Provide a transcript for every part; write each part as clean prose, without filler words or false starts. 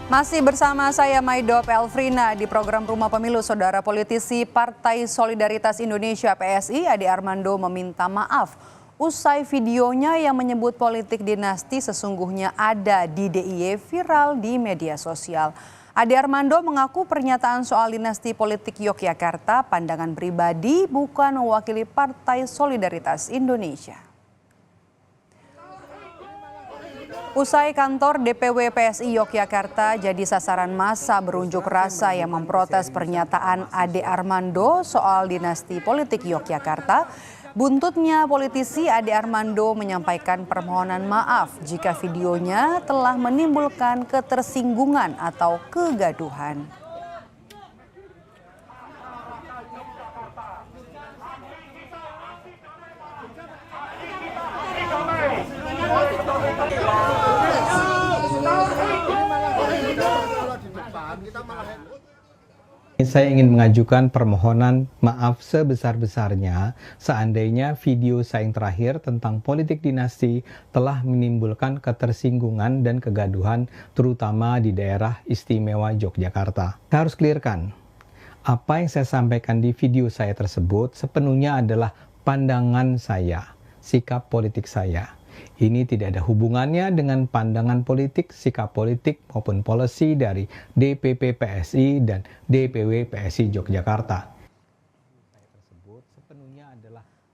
Masih bersama saya Maido Pelfrina di program Rumah Pemilu. Saudara, politisi Partai Solidaritas Indonesia PSI Ade Armando meminta maaf usai videonya yang menyebut politik dinasti sesungguhnya ada di DIY viral di media sosial. Ade Armando mengaku pernyataan soal dinasti politik Yogyakarta pandangan pribadi, bukan mewakili Partai Solidaritas Indonesia. Usai kantor DPW PSI Yogyakarta jadi sasaran massa berunjuk rasa yang memprotes pernyataan Ade Armando soal dinasti politik Yogyakarta, buntutnya politisi Ade Armando menyampaikan permohonan maaf jika videonya telah menimbulkan ketersinggungan atau kegaduhan. Saya ingin mengajukan permohonan maaf sebesar-besarnya seandainya video saya yang terakhir tentang politik dinasti telah menimbulkan ketersinggungan dan kegaduhan terutama di daerah istimewa Yogyakarta. Saya harus clearkan, apa yang saya sampaikan di video saya tersebut sepenuhnya adalah pandangan saya, sikap politik saya. Ini tidak ada hubungannya dengan pandangan politik, sikap politik maupun policy dari DPP PSI dan DPW PSI Yogyakarta.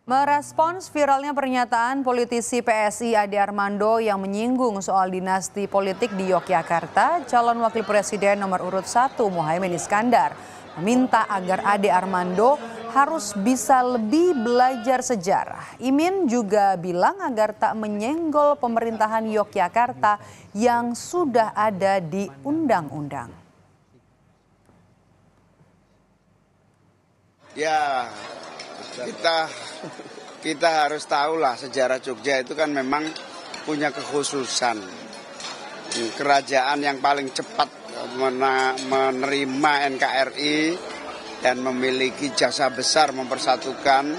Merespons viralnya pernyataan politisi PSI Ade Armando yang menyinggung soal dinasti politik di Yogyakarta, calon wakil presiden nomor urut 1 Muhaimin Iskandar meminta agar Ade Armando harus bisa lebih belajar sejarah. Imin juga bilang agar tak menyenggol pemerintahan Yogyakarta yang sudah ada di undang-undang. Ya, kita harus tahulah sejarah Jogja itu kan memang punya kekhususan. Kerajaan yang paling cepat menerima NKRI dan memiliki jasa besar mempersatukan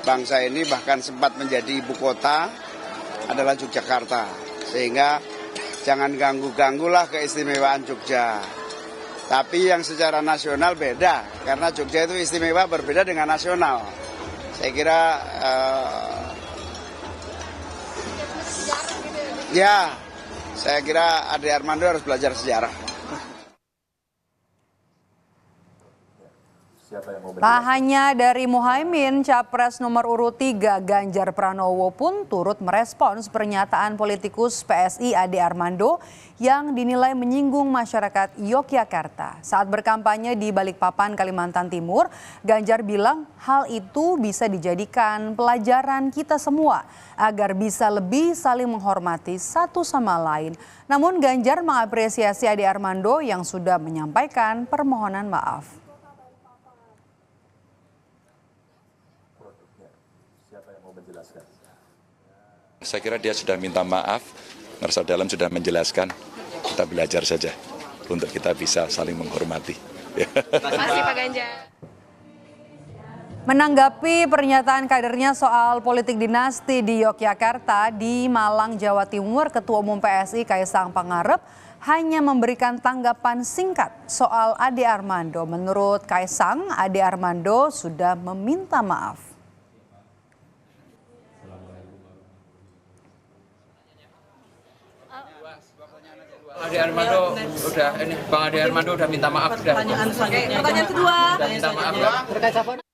bangsa ini, bahkan sempat menjadi ibu kota adalah Yogyakarta. Sehingga jangan ganggu-ganggulah keistimewaan Jogja. Tapi yang secara nasional beda, karena Jogja itu istimewa berbeda dengan nasional. Saya kira saya kira Ade Armando harus belajar sejarah. Tak hanya dari Muhaimin, Capres nomor urut 3 Ganjar Pranowo pun turut merespons pernyataan politikus PSI Ade Armando yang dinilai menyinggung masyarakat Yogyakarta. Saat berkampanye di Balikpapan, Kalimantan Timur, Ganjar bilang hal itu bisa dijadikan pelajaran kita semua agar bisa lebih saling menghormati satu sama lain. Namun Ganjar mengapresiasi Ade Armando yang sudah menyampaikan permohonan maaf. Saya kira dia sudah minta maaf, Ngerasa Dalam sudah menjelaskan, kita belajar saja untuk kita bisa saling menghormati. Terima kasih Pak Ganjar. Menanggapi pernyataan kadernya soal politik dinasti di Yogyakarta, di Malang, Jawa Timur, Ketua Umum PSI Kaisang Pangarep hanya memberikan tanggapan singkat soal Ade Armando. Menurut Kaisang, Ade Armando sudah meminta maaf. Bang Ade Armando udah minta maaf sudah. Pertanyaan kedua. Minta maaf.